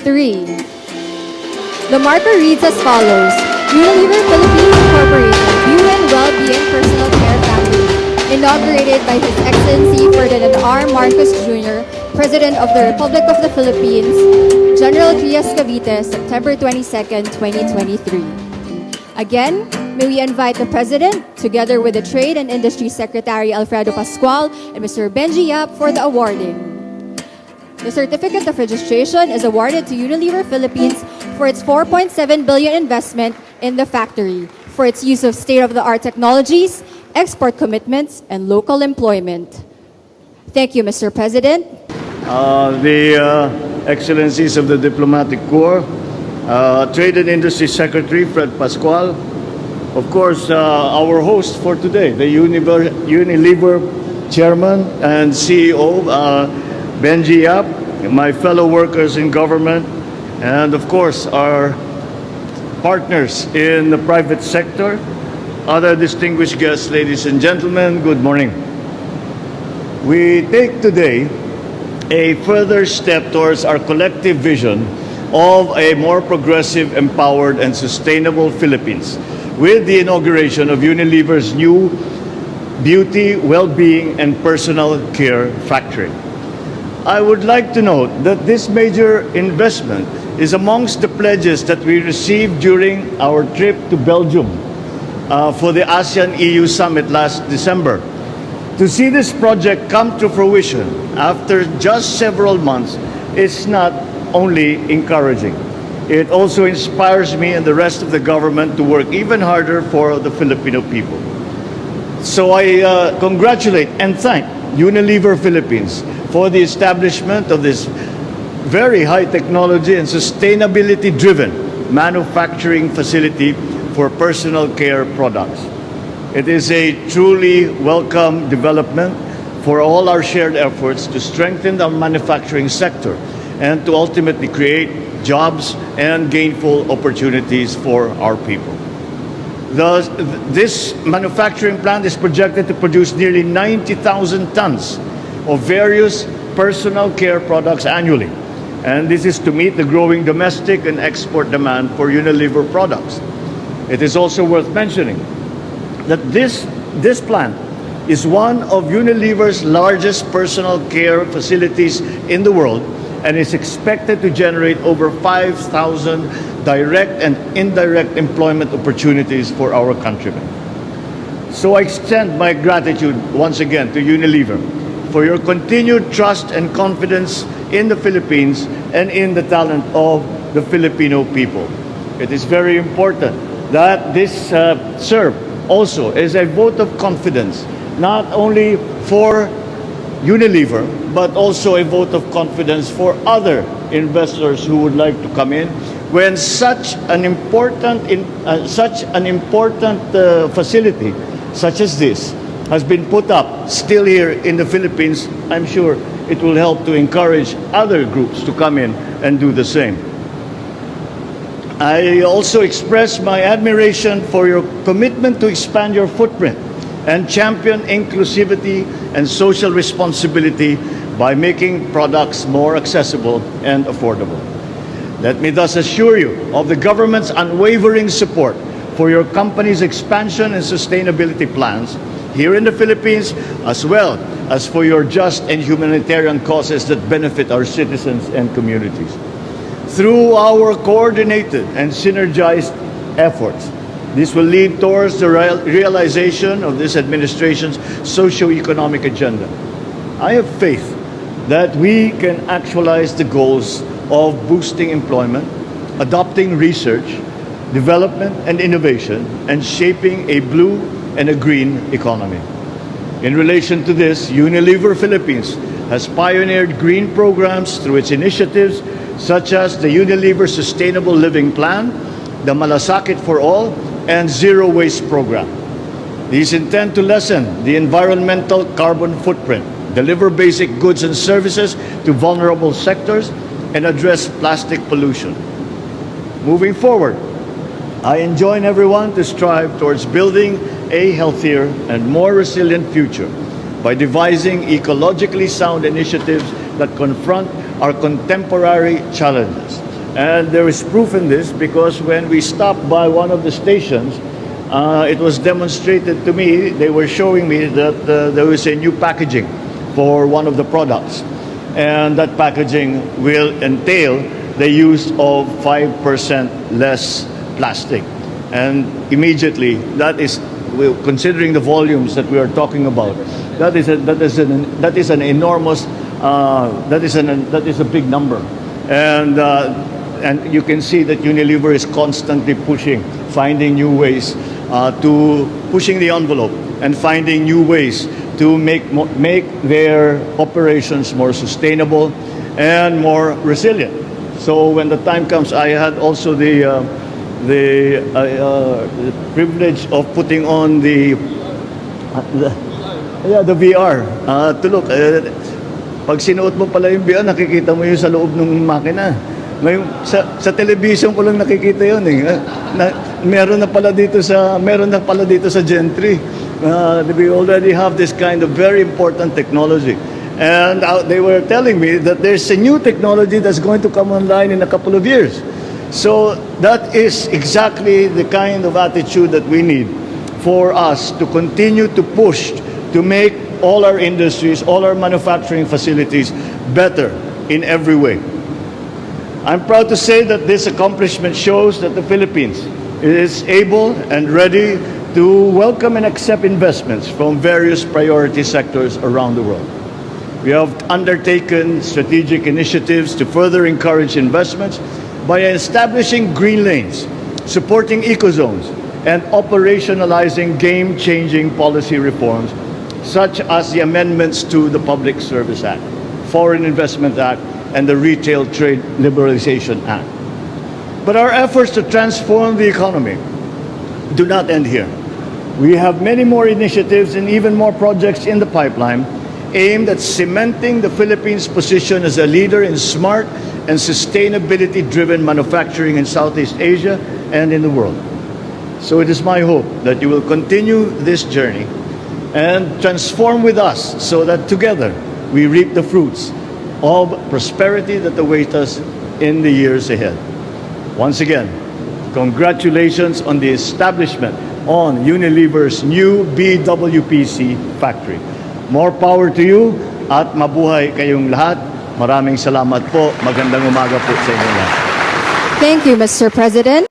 3. The marker reads as follows: Unilever Philippines Incorporated, Wellbeing Personal Care Family, inaugurated by His Excellency Ferdinand Marcos Jr., President of the Republic of the Philippines, General Trias, Cavite, September 22nd, 2023. Again, may we invite the President, together with the Trade and Industry Secretary Alfredo Pascual and Mr. Benji Yap for the awarding. The Certificate of Registration is awarded to Unilever Philippines for its 4.7 billion investment in the factory, for its use of state-of-the-art technologies, export commitments, and local employment. Thank you, Mr. President. The Excellencies of the Diplomatic Corps, Trade and Industry Secretary Fred Pascual, of course, our host for today, the Unilever Chairman and CEO, Benji Yap, my fellow workers in government, and of course, our partners in the private sector, other distinguished guests, ladies and gentlemen, good morning. We take today a further step towards our collective vision of a more progressive, empowered, and sustainable Philippines with the inauguration of Unilever's new beauty, well-being, and personal care factory. I would like to note that this major investment is amongst the pledges that we received during our trip to Belgium for the ASEAN-EU summit last December. To see this project come to fruition after just several months is not only encouraging, it also inspires me and the rest of the government to work even harder for the Filipino people. So I congratulate and thank Unilever Philippines for the establishment of this very high technology and sustainability-driven manufacturing facility for personal care products. It is a truly welcome development for all our shared efforts to strengthen our manufacturing sector and to ultimately create jobs and gainful opportunities for our people. This manufacturing plant is projected to produce nearly 90,000 tons of various personal care products annually. And this is to meet the growing domestic and export demand for Unilever products. It is also worth mentioning that this plant is one of Unilever's largest personal care facilities in the world and is expected to generate over 5,000 direct and indirect employment opportunities for our countrymen. So I extend my gratitude once again to Unilever for your continued trust and confidence in the Philippines and in the talent of the Filipino people. It is very important that this serve also as a vote of confidence, not only for Unilever, but also a vote of confidence for other investors who would like to come in when such an important facility such as this has been put up still here in the Philippines. I'm sure it will help to encourage other groups to come in and do the same. I also express my admiration for your commitment to expand your footprint and champion inclusivity and social responsibility by making products more accessible and affordable. Let me thus assure you of the government's unwavering support for your company's expansion and sustainability plans here in the Philippines, as well as for your just and humanitarian causes that benefit our citizens and communities. Through our coordinated and synergized efforts, this will lead towards the realization of this administration's socio-economic agenda. I have faith that we can actualize the goals of boosting employment, adopting research, development and innovation, and shaping a blue and a green economy. In relation to this, Unilever Philippines has pioneered green programs through its initiatives such as the Unilever Sustainable Living Plan, the Malasakit for All, and Zero Waste Program. These intend to lessen the environmental carbon footprint, deliver basic goods and services to vulnerable sectors, and address plastic pollution. Moving forward, I enjoin everyone to strive towards building a healthier and more resilient future by devising ecologically sound initiatives that confront our contemporary challenges. And there is proof in this because when we stopped by one of the stations, it was demonstrated to me, they were showing me that there was a new packaging for one of the products. And that packaging will entail the use of 5% less plastic. And immediately, that is, considering the volumes that we are talking about, that is an enormous, that is a big number. And you can see that Unilever is constantly finding new ways pushing the envelope and finding new ways to make their operations more sustainable and more resilient. So when the time comes, I had also the privilege of putting on the VR to look. Pag sinuot mo pala yung VR, nakikita mo yung sa loob ng makina. Ngayon, sa television ko lang nakikita yun eh. Meron na pala dito sa Gentry. We already have this kind of very important technology. And they were telling me that there's a new technology that's going to come online in a couple of years. So that is exactly the kind of attitude that we need for us to continue to push to make all our industries, all our manufacturing facilities better in every way. I'm proud to say that this accomplishment shows that the Philippines is able and ready to welcome and accept investments from various priority sectors around the world. We have undertaken strategic initiatives to further encourage investments by establishing green lanes, supporting ecozones, and operationalizing game-changing policy reforms such as the amendments to the Public Service Act, Foreign Investment Act, and the Retail Trade Liberalization Act. But our efforts to transform the economy do not end here. We have many more initiatives and even more projects in the pipeline aimed at cementing the Philippines' position as a leader in smart and sustainability-driven manufacturing in Southeast Asia and in the world. So it is my hope that you will continue this journey and transform with us so that together we reap the fruits of prosperity that await us in the years ahead. Once again, congratulations on the establishment on Unilever's new BWPC factory. More power to you at mabuhay kayong lahat. Maraming salamat po. Magandang umaga po sa inyo lahat. Thank you, Mr. President.